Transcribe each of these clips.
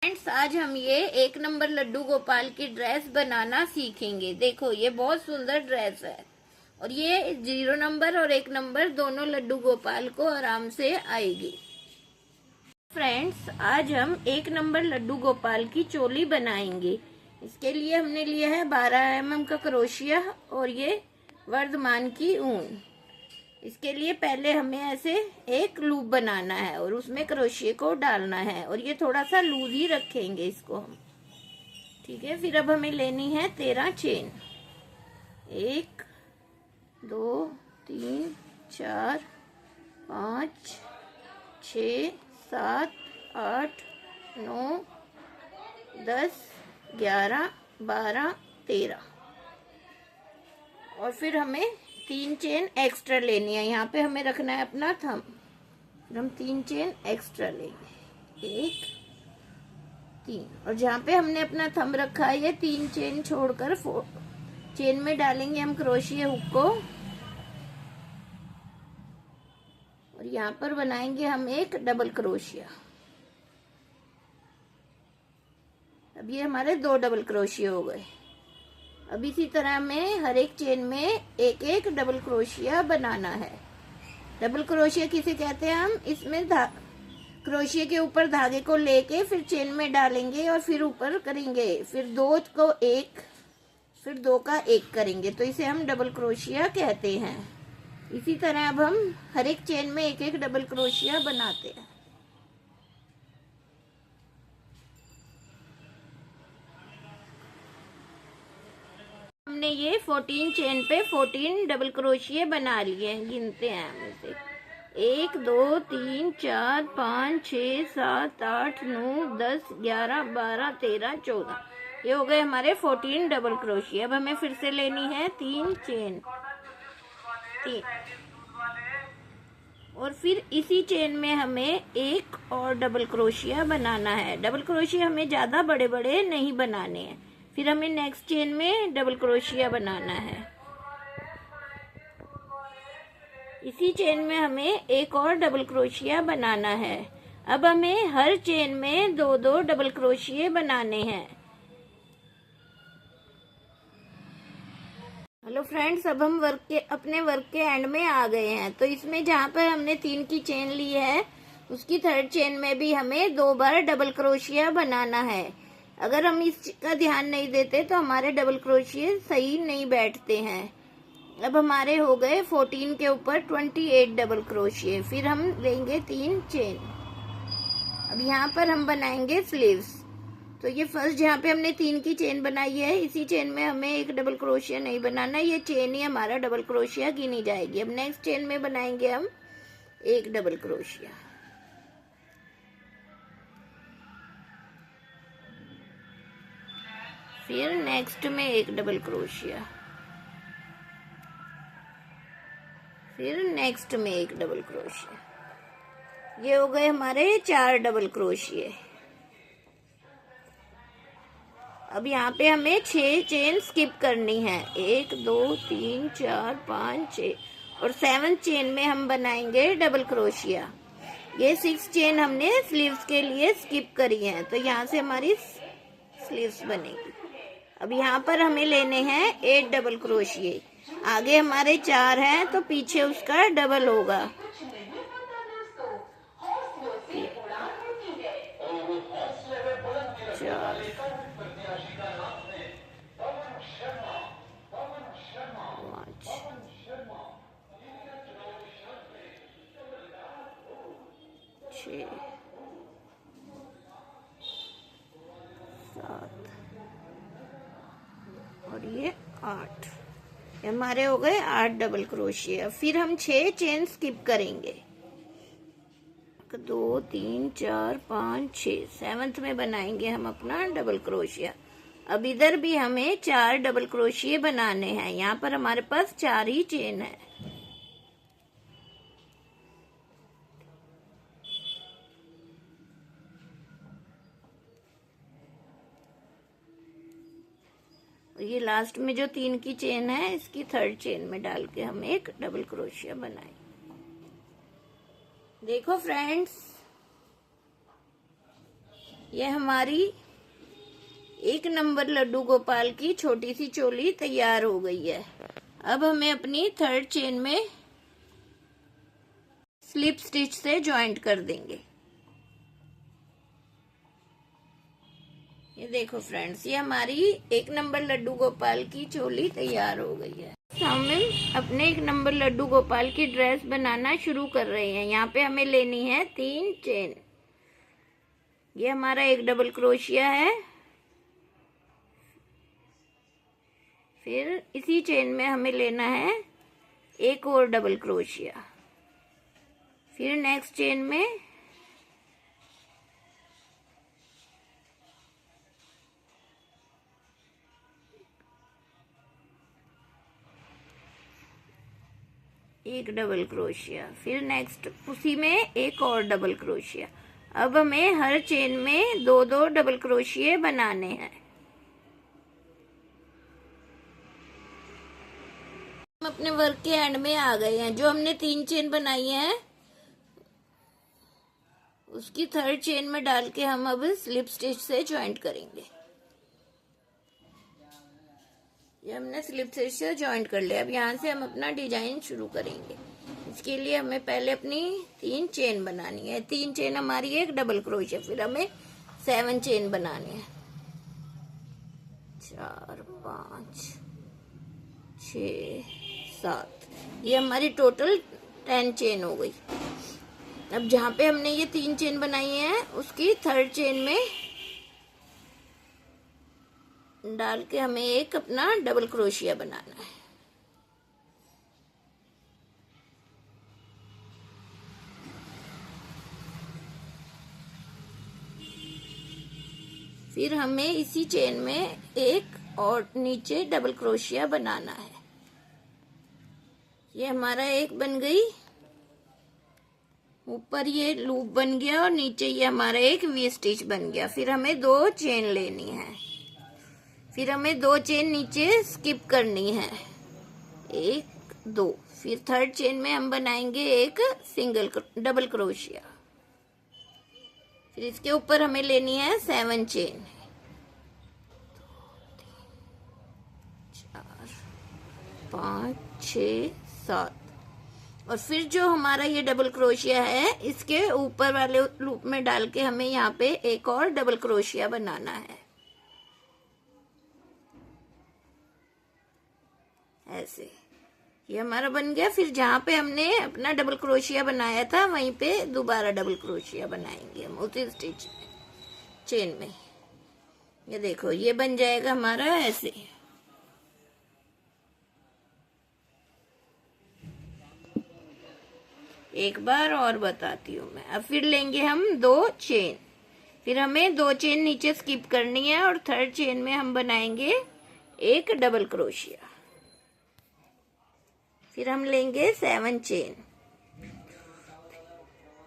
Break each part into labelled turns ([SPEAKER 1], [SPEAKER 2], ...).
[SPEAKER 1] Friends, आज हम ये 1 नंबर लड्डू गोपाल की ड्रेस बनाना सीखेंगे। देखो, ये बहुत सुंदर ड्रेस है और ये 0 नंबर और 1 नंबर दोनों लड्डू गोपाल को आराम से आएगी। फ्रेंड्स, आज हम 1 नंबर लड्डू गोपाल की चोली बनाएंगे। इसके लिए हमने लिया है 12 mm का क्रोशिया और ये वर्धमान की ऊन। इसके लिए पहले हमें ऐसे एक लूप बनाना है और उसमें क्रोशिये को डालना है और ये थोड़ा सा लूज ही रखेंगे इसको हम। ठीक है, फिर अब हमें लेनी है 13 चेन। 1 2 3 4 5 6 7 8 9 10 11 12 13 और फिर हमें 3 चेन एक्स्ट्रा लेनी है। यहाँ पे हमें रखना है अपना थंब। हम 3 चेन एक्स्ट्रा लेंगे, 1 3, और जहाँ पे हमने अपना थंब रखा है ये 3 चेन छोड़कर 4 चेन में डालेंगे हम क्रोशिया हुक को और यहाँ पर बनाएंगे हम एक डबल क्रोशिया। अब ये हमारे 2 डबल क्रोशिया हो गए। अब इसी तरह हमें हर एक चेन में एक एक डबल क्रोशिया बनाना है। डबल क्रोशिया किसे कहते हैं हम? इसमें क्रोशिया के ऊपर धागे को लेके फिर चेन में डालेंगे और फिर ऊपर करेंगे, फिर 2 को 1, फिर 2 का 1 करेंगे, तो इसे हम डबल क्रोशिया कहते हैं। इसी तरह अब हम हर एक चेन में एक एक डबल क्रोशिया बनाते हैं। हमने ये 14 चेन पे 14 डबल क्रोशिये बना लिए हैं। गिनते हैं हम इसे, 1 2 3 4 5 6 7 8 9 10 11 12 13 14। ये हो गए हमारे 14 डबल क्रोशिये। अब हमें फिर से लेनी है 3 चेन, 3, और फिर इसी चेन में हमें एक और डबल क्रोशिया बनाना है। डबल क्रोशिया हमें ज्यादा बड़े बड़े नहीं बनाने हैं। फिर हमें नेक्स्ट चेन में डबल क्रोशिया बनाना है। इसी चेन में हमें एक और डबल क्रोशिया बनाना है। अब हमें हर चेन में 2-2 डबल क्रोशिये बनाने हैं। हेलो फ्रेंड्स, अब हम अपने वर्क के एंड में आ गए हैं। तो इसमें जहाँ पर हमने 3 की चेन ली है उसकी 3rd चेन में भी हमें 2 बार डबल क्रोशिया बनाना है। अगर हम इसका ध्यान नहीं देते तो हमारे डबल क्रोशिये सही नहीं बैठते हैं। अब हमारे हो गए 14 के ऊपर 28 डबल क्रोशिये। फिर हम लेंगे 3 चेन। अब यहाँ पर हम बनाएंगे स्लीव्स। तो ये फर्स्ट जहाँ पे हमने 3 की चेन बनाई है इसी चेन में हमें एक डबल क्रोशिया नहीं बनाना, ये चेन ही हमारा डबल क्रोशिया गिनी जाएगी। अब नेक्स्ट चेन में बनाएंगे हम एक डबल क्रोशिया, फिर नेक्स्ट में एक डबल क्रोशिया, फिर नेक्स्ट में एक डबल क्रोशिया। ये हो गए हमारे 4 डबल क्रोशिये। अब यहाँ पे हमें 6 चेन स्किप करनी है, 1 2 3 4 5 6, और 7th चेन में हम बनाएंगे डबल क्रोशिया। ये 6 चेन हमने स्लीव्स के लिए स्किप करी है, तो यहाँ से हमारी स्लीव्स बनेगी। अब यहाँ पर हमें लेने हैं 8 डबल क्रोशिये। आगे हमारे 4 हैं तो पीछे उसका डबल होगा। 4 5 6 7 और ये 8। हमारे हो गए 8 डबल क्रोशिया। फिर हम 6 चेन स्किप करेंगे, 1 2 3 4 5 6। 7th में बनाएंगे हम अपना डबल क्रोशिया। अब इधर भी हमें 4 डबल क्रोशिये बनाने हैं। यहाँ पर हमारे पास 4 ही चेन है। ये लास्ट में जो 3 की चेन है इसकी 3rd चेन में डाल के हम एक डबल क्रोशिया बनाएंगे। देखो फ्रेंड्स, ये हमारी 1 नंबर लड्डू गोपाल की छोटी सी चोली तैयार हो गई है। अब हमें अपनी 3rd चेन में स्लिप स्टिच से ज्वाइंट कर देंगे। ये देखो फ्रेंड्स, ये हमारी 1 नंबर लड्डू गोपाल की चोली तैयार हो गई है। हम अपने 1 नंबर लड्डू गोपाल की ड्रेस बनाना शुरू कर रहे हैं। यहाँ पे हमें लेनी है 3 चेन। ये हमारा एक डबल क्रोशिया है, फिर इसी चेन में हमें लेना है एक और डबल क्रोशिया, फिर नेक्स्ट चेन में एक डबल क्रोशिया, फिर नेक्स्ट उसी में एक और डबल क्रोशिया। अब हमें हर चेन में 2-2 डबल क्रोशिये बनाने हैं। हम अपने वर्क के एंड में आ गए हैं। जो हमने 3 चेन बनाई है उसकी 3rd चेन में डाल के हम अब स्लिप स्टिच से ज्वाइंट करेंगे। ये हमने स्लिप स्टिच से ज्वाइंट कर लिया। अब यहाँ से हम अपना डिजाइन शुरू करेंगे। इसके लिए हमें पहले अपनी 3 चेन बनानी है। 3 चेन हमारी एक डबल क्रोशिया, फिर हमें 7 चेन बनानी है। 4 5 6 7, ये हमारी टोटल 10 चेन हो गई। अब जहाँ पे हमने ये 3 चेन बनाई है उसकी 3rd चेन में डाल के हमें एक अपना डबल क्रोशिया बनाना है। फिर हमें इसी चेन में एक और नीचे डबल क्रोशिया बनाना है। ये हमारा एक बन गई, ऊपर ये लूप बन गया और नीचे ये हमारा एक वी स्टिच बन गया। फिर हमें 2 चेन लेनी है, फिर हमें 2 चेन नीचे स्किप करनी है, 1 2। फिर 3rd चेन में हम बनाएंगे एक डबल क्रोशिया। फिर इसके ऊपर हमें लेनी है 7 चेन, 4 5 6 7। और फिर जो हमारा ये डबल क्रोशिया है इसके ऊपर वाले लूप में डाल के हमें यहाँ पे एक और डबल क्रोशिया बनाना है। ऐसे ये हमारा बन गया। फिर जहाँ पे हमने अपना डबल क्रोशिया बनाया था वहीं पे दोबारा डबल क्रोशिया बनाएंगे हम उसी स्टिच में, चेन में। ये देखो ये बन जाएगा हमारा ऐसे। एक बार और बताती हूँ मैं। अब फिर लेंगे हम 2 चेन, फिर हमें 2 चेन नीचे स्किप करनी है और 3rd चेन में हम बनाएंगे एक डबल क्रोशिया। फिर हम लेंगे 7 चेन,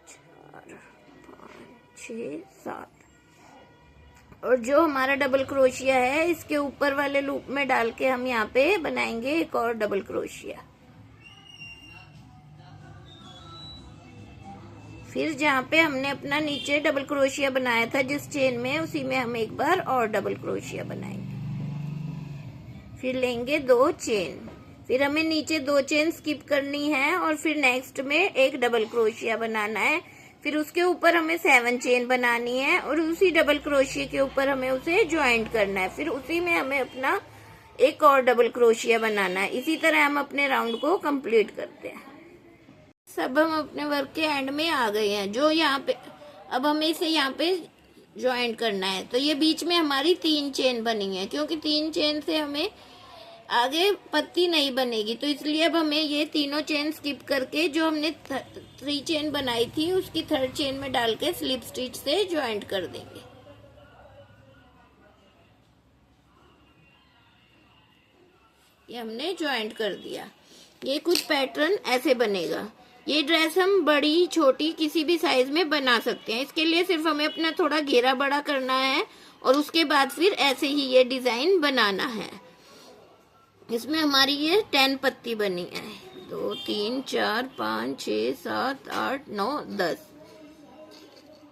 [SPEAKER 1] 4 5 6 7। और जो हमारा डबल क्रोशिया है इसके ऊपर वाले लूप में डाल के हम यहाँ पे बनाएंगे एक और डबल क्रोशिया। फिर जहाँ पे हमने अपना नीचे डबल क्रोशिया बनाया था जिस चेन में, उसी में हम एक बार और डबल क्रोशिया बनाएंगे। फिर लेंगे 2 चेन, फिर हमें नीचे 2 चेन स्किप करनी है और फिर नेक्स्ट में एक डबल क्रोशिया बनाना है। फिर उसके ऊपर हमें 7 चेन बनानी है और उसी डबल क्रोशिया के ऊपर हमें उसे ज्वाइंट करना है। फिर उसी में हमें अपना एक और डबल क्रोशिया बनाना है। इसी तरह हम अपने राउंड को कंप्लीट करते हैं। सब हम अपने वर्क के एंड में आ गए हैं। जो यहाँ पे अब हमें इसे यहाँ पे ज्वाइंट करना है। तो ये बीच में हमारी 3 चेन बनी है, क्योंकि 3 चेन से हमें आगे पत्ती नहीं बनेगी, तो इसलिए अब हमें ये तीनों चेन स्किप करके जो हमने 3 चेन बनाई थी उसकी 3rd चेन में डाल के स्लिप स्टिच से ज्वाइंट कर देंगे। ये हमने ज्वाइंट कर दिया। ये कुछ पैटर्न ऐसे बनेगा। ये ड्रेस हम बड़ी छोटी किसी भी साइज में बना सकते हैं। इसके लिए सिर्फ हमें अपना थोड़ा घेरा बड़ा करना है और उसके बाद फिर ऐसे ही ये डिजाइन बनाना है। इसमें हमारी ये 10 पत्ती बनी है। 2 3 4 5 6 7 8 9 10।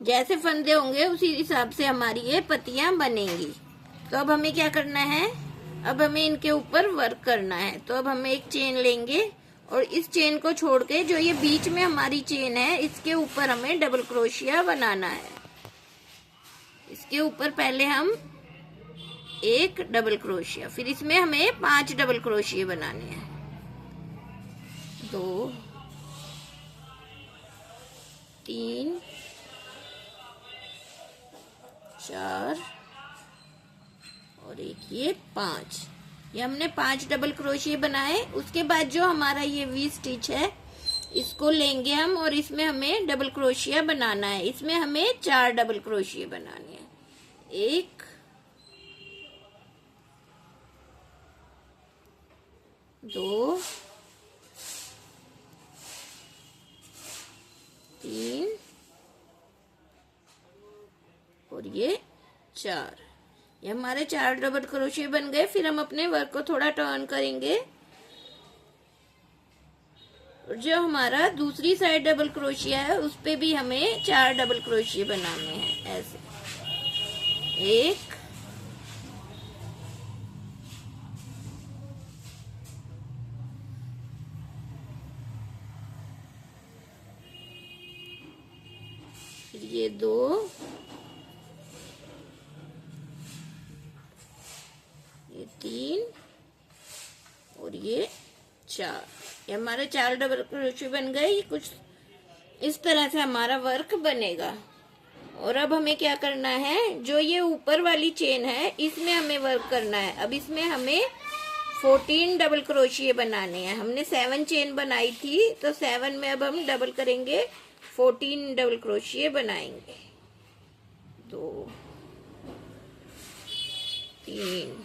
[SPEAKER 1] जैसे फंदे होंगे उसी हिसाब से हमारी ये पत्तियां बनेंगी। तो अब हमें क्या करना है, अब हमें इनके ऊपर वर्क करना है। तो अब हम एक चेन लेंगे और इस चेन को छोड़ के जो ये बीच में हमारी चेन है इसके ऊपर हमें डबल क्रोशिया बनाना है। इसके ऊपर पहले हम एक डबल क्रोशिया, फिर इसमें हमें 5 डबल क्रोशिया बनाने हैं। 2 3 4 और एक ये 5। ये हमने 5 डबल क्रोशिया बनाए। उसके बाद जो हमारा ये वी स्टिच है इसको लेंगे हम और इसमें हमें डबल क्रोशिया बनाना है। इसमें हमें 4 डबल क्रोशिया बनाने हैं। 1 2 3 और ये 4। ये हमारे 4 डबल क्रोशिया बन गए। फिर हम अपने वर्क को थोड़ा टर्न करेंगे और जो हमारा दूसरी साइड डबल क्रोशिया है उस पे भी हमें 4 डबल क्रोशिया बनाने हैं। ऐसे 1 फिर ये 2 ये 3 और ये 4। ये हमारे 4 डबल क्रोशिया बन गए। ये कुछ इस तरह से हमारा वर्क बनेगा। और अब हमें क्या करना है, जो ये ऊपर वाली चेन है इसमें हमें वर्क करना है। अब इसमें हमें 14 डबल क्रोशिया बनाने हैं। हमने 7 चेन बनाई थी तो 7 में अब हम डबल करेंगे, 14 डबल क्रोशिया बनाएंगे। 2 3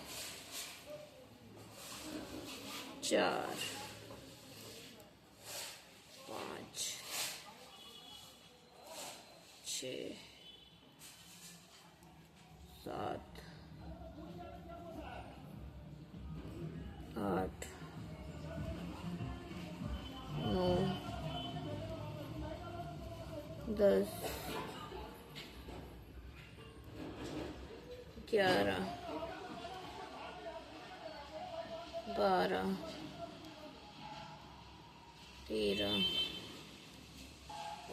[SPEAKER 1] 4 5 6 7 8 9 10 11 12 13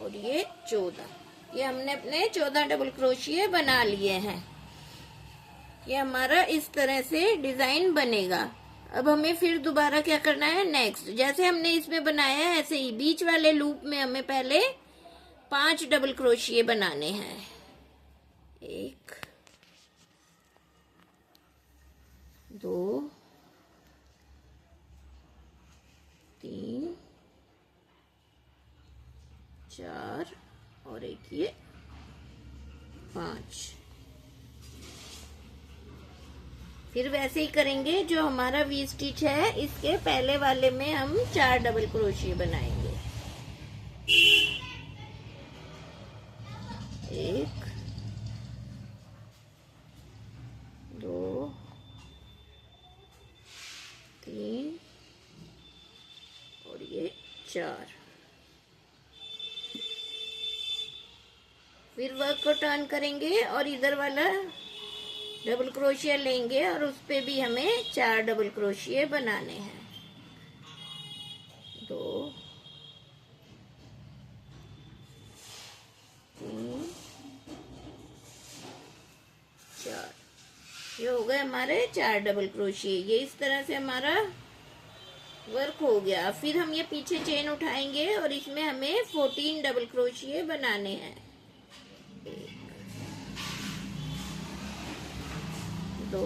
[SPEAKER 1] और ये 14। ये हमने अपने 14 डबल क्रोशिया बना लिए हैं। ये हमारा इस तरह से डिजाइन बनेगा। अब हमें फिर दोबारा क्या करना है, नेक्स्ट जैसे हमने इसमें बनाया है ऐसे ही बीच वाले लूप में हमें पहले 5 डबल क्रोशिया बनाने हैं। 1 2 3 4 और एक ये 5। फिर वैसे ही करेंगे। जो हमारा वी स्टिच है इसके पहले वाले में हम 4 डबल क्रोशिया बनाएंगे। 1 2 3 और ये 4। फिर वर्क को टर्न करेंगे और इधर वाला डबल क्रोशिया लेंगे और उस पे भी हमें 4 डबल क्रोशिया बनाने हैं। 2 3 4। ये हो गए हमारे 4 डबल क्रोशिया। ये इस तरह से हमारा वर्क हो गया। फिर हम ये पीछे चेन उठाएंगे और इसमें हमें 14 डबल क्रोशिया बनाने हैं। 2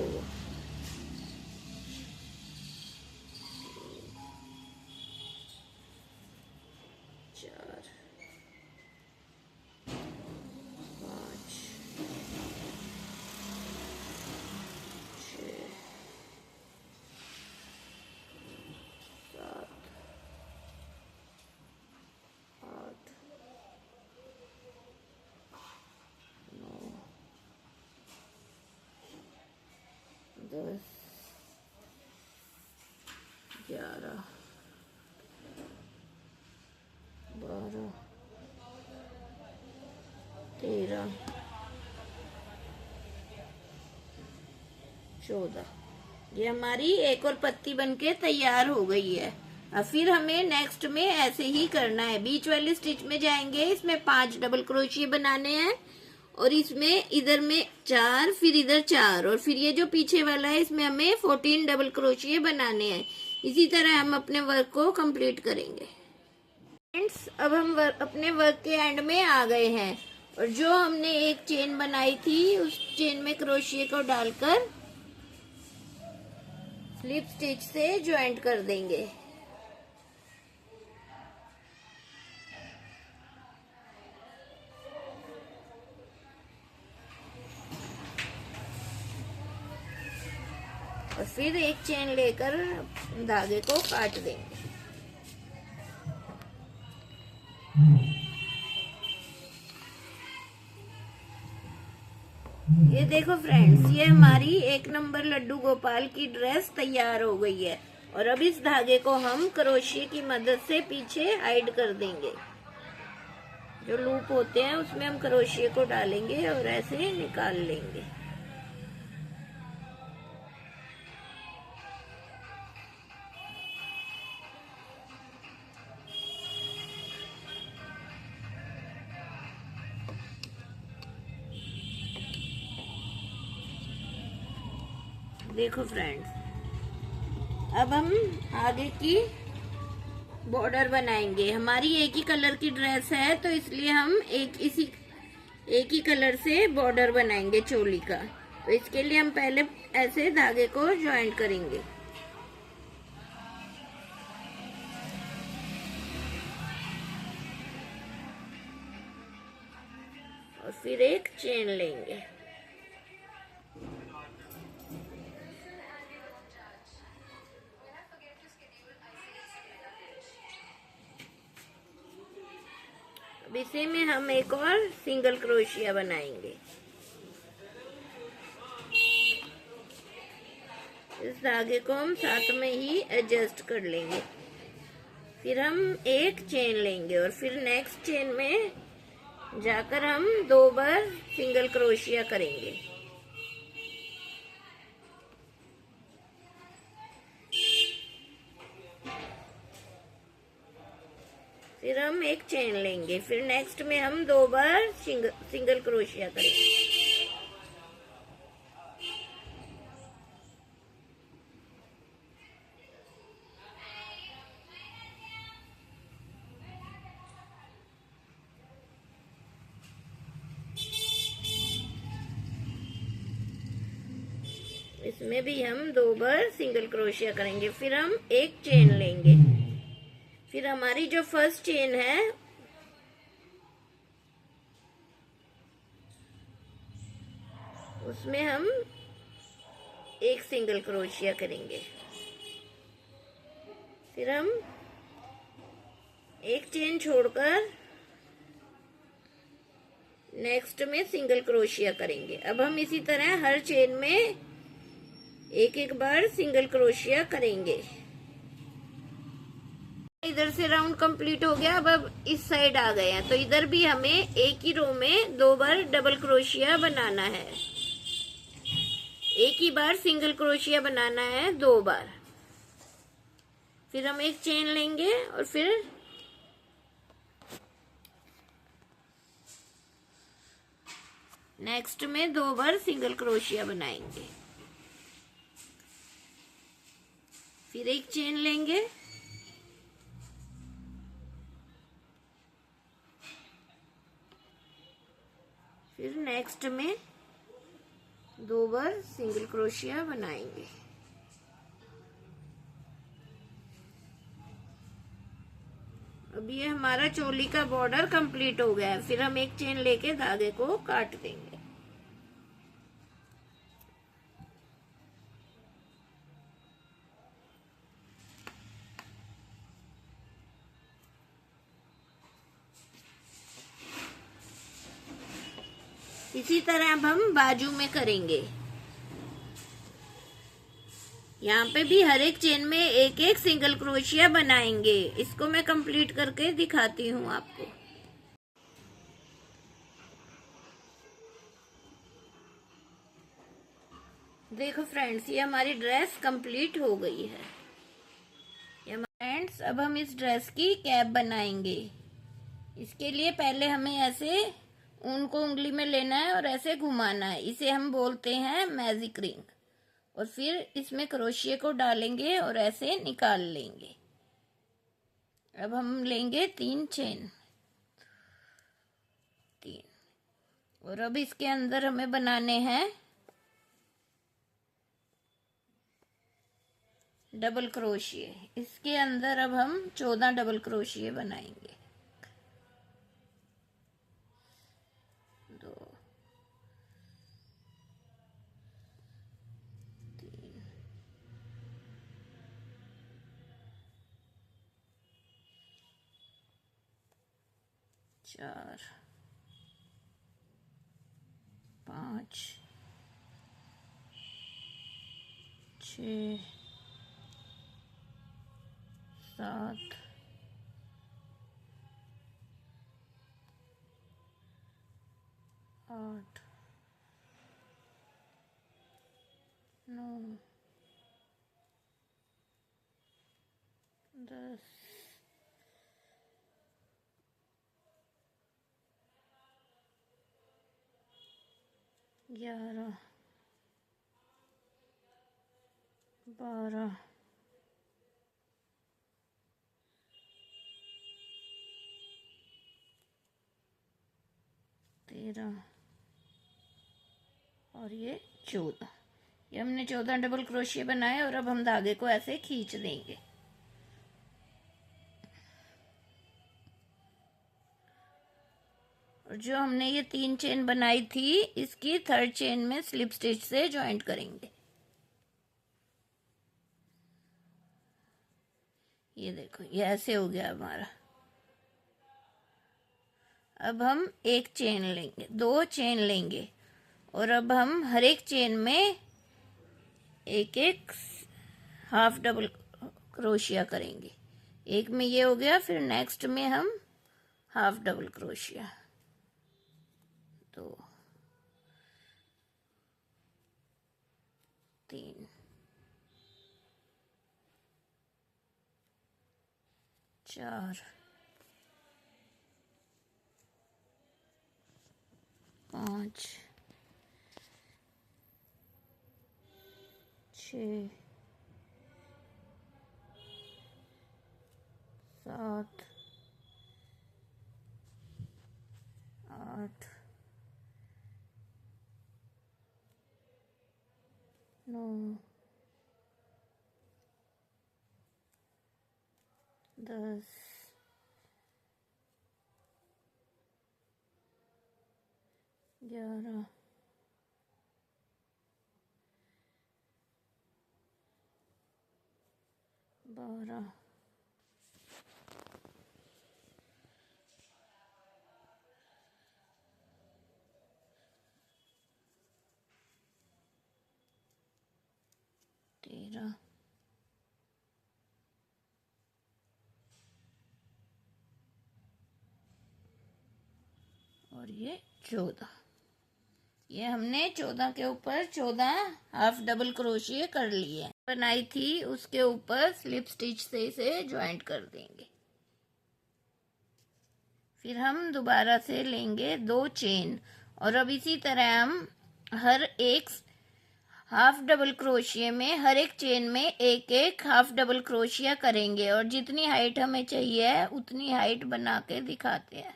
[SPEAKER 1] 4 5 6 7 8 9 10 11 12 13, 14, ये हमारी एक और पत्ती बनके तैयार हो गई है। अब फिर हमें नेक्स्ट में ऐसे ही करना है। बीच वाली स्टिच में जाएंगे, इसमें 5 डबल क्रोशिया बनाने हैं और इसमें इधर में 4, फिर इधर 4 और फिर ये जो पीछे वाला है इसमें हमें 14 डबल क्रोशिया बनाने हैं। इसी तरह हम अपने वर्क को कंप्लीट करेंगे। फ्रेंड्स, अब हम अपने वर्क के एंड में आ गए हैं और जो हमने एक चेन बनाई थी उस चेन में क्रोशिया को डालकर स्लिप स्टिच से ज्वाइंट कर देंगे। और फिर एक चेन लेकर धागे को काट देंगे। ये देखो फ्रेंड्स, ये हमारी 1 नंबर लड्डू गोपाल की ड्रेस तैयार हो गई है और अब इस धागे को हम क्रोशिया की मदद से पीछे हाइड कर देंगे। जो लूप होते हैं उसमें हम क्रोशिया को डालेंगे और ऐसे निकाल लेंगे। देखो फ्रेंड्स, अब हम आगे की बॉर्डर बनाएंगे। हमारी एक ही कलर की ड्रेस है तो इसलिए हम एक ही कलर से बॉर्डर बनाएंगे चोली का। तो इसके लिए हम पहले ऐसे धागे को ज्वाइंट करेंगे और फिर एक चेन लेंगे। अब इसी में हम एक और सिंगल क्रोशिया बनाएंगे। इस धागे को हम साथ में ही एडजस्ट कर लेंगे। फिर हम एक चेन लेंगे और फिर नेक्स्ट चेन में जाकर हम 2 बार सिंगल क्रोशिया करेंगे। फिर हम एक चेन लेंगे, फिर नेक्स्ट में हम 2 बार सिंगल क्रोशिया करेंगे। इसमें भी हम 2 बार सिंगल क्रोशिया करेंगे। फिर हम एक चेन लेंगे। फिर हमारी जो फर्स्ट चेन है उसमें हम एक सिंगल क्रोशिया करेंगे। फिर हम एक चेन छोड़कर नेक्स्ट में सिंगल क्रोशिया करेंगे। अब हम इसी तरह हर चेन में एक एक बार सिंगल क्रोशिया करेंगे। इधर से राउंड कंप्लीट हो गया। अब इस साइड आ गए हैं तो इधर भी हमें एक ही रो में 2 बार डबल क्रोशिया बनाना है। एक ही बार सिंगल क्रोशिया बनाना है 2 बार। फिर हम एक चेन लेंगे और फिर नेक्स्ट में 2 बार सिंगल क्रोशिया बनाएंगे। फिर एक चेन लेंगे, फिर नेक्स्ट में 2 बार सिंगल क्रोशिया बनाएंगे। अब ये हमारा चोली का बॉर्डर कंप्लीट हो गया है। फिर हम एक चेन लेके धागे को काट देंगे। इसी तरह अब हम बाजू में करेंगे। यहाँ पे भी हर एक चेन में एक एक सिंगल क्रोशिया बनाएंगे। इसको मैं कंप्लीट करके दिखाती हूँ आपको। देखो फ्रेंड्स, ये हमारी ड्रेस कंप्लीट हो गई है। ये फ्रेंड्स, अब हम इस ड्रेस की कैप बनाएंगे। इसके लिए पहले हमें ऐसे ऊन को उंगली में लेना है और ऐसे घुमाना है। इसे हम बोलते हैं मैजिक रिंग। और फिर इसमें क्रोशिया को डालेंगे और ऐसे निकाल लेंगे। अब हम लेंगे 3 चेन, 3। और अब इसके अंदर हमें बनाने हैं डबल क्रोशिये। इसके अंदर अब हम 14 डबल क्रोशिये बनाएंगे। 2, 3, 4, 5, 6, 7, 8, 9, 10, 11, 12, 13 और ये 14। ये हमने 14 डबल क्रोशिया बनाए और अब हम धागे को ऐसे खींच देंगे। और जो हमने ये 3 चेन बनाई थी, इसकी 3rd चेन में स्लिप स्टिच से ज्वाइंट करेंगे। ये देखो, ये ऐसे हो गया हमारा। अब हम एक चेन लेंगे, 2 चेन लेंगे और अब हम हर एक चेन में एक एक हाफ डबल क्रोशिया करेंगे। एक में ये हो गया, फिर नेक्स्ट में हम हाफ डबल क्रोशिया। 2, 3, 4, 5, 6, 7, 8, 9, 10, 11, 12, 13, और ये 14। ये हमने 14 के ऊपर 14 हाफ डबल क्रोशिया कर लिए। बनाई थी उसके ऊपर स्लिप स्टिच से इसे ज्वाइंट कर देंगे। फिर हम दोबारा से लेंगे 2 चेन और अब इसी तरह हम हर एक हाफ डबल क्रोशिया में हर एक चेन में एक एक हाफ डबल क्रोशिया करेंगे और जितनी हाइट हमें चाहिए उतनी हाइट बना के दिखाते हैं।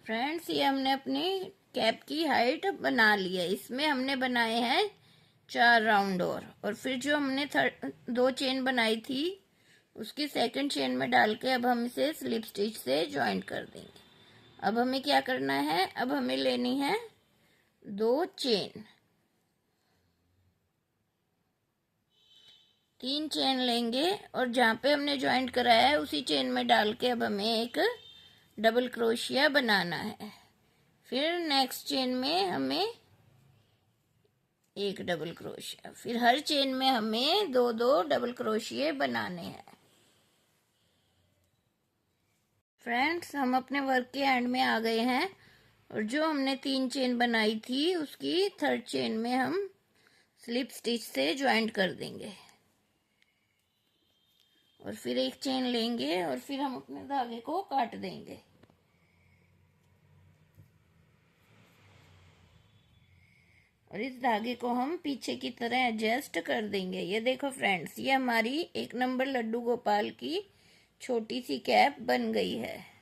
[SPEAKER 1] फ्रेंड्स, ये हमने अपनी कैप की हाइट बना ली है। इसमें हमने बनाए हैं 4 राउंड और फिर जो हमने 2 चेन बनाई थी उसकी 2nd चेन में डाल के अब हम इसे स्लिप स्टिच से ज्वाइंट कर देंगे। अब हमें क्या करना है, अब हमें लेनी है 2 चेन, 3 चेन लेंगे और जहाँ पे हमने ज्वाइंट कराया है उसी चेन में डाल के अब हमें एक डबल क्रोशिया बनाना है। फिर नेक्स्ट चेन में हमें एक डबल क्रोशिया, फिर हर चेन में हमें 2-2 डबल क्रोशिये बनाने हैं। फ्रेंड्स, हम अपने वर्क के एंड में आ गए हैं और जो हमने 3 चेन बनाई थी उसकी 3rd चेन में हम स्लिप स्टिच से ज्वाइंट कर देंगे और फिर एक चेन लेंगे और फिर हम अपने धागे को काट देंगे। और इस धागे को हम पीछे की तरह एडजस्ट कर देंगे। ये देखो फ्रेंड्स, ये हमारी 1 नंबर लड्डू गोपाल की छोटी सी कैप बन गई है।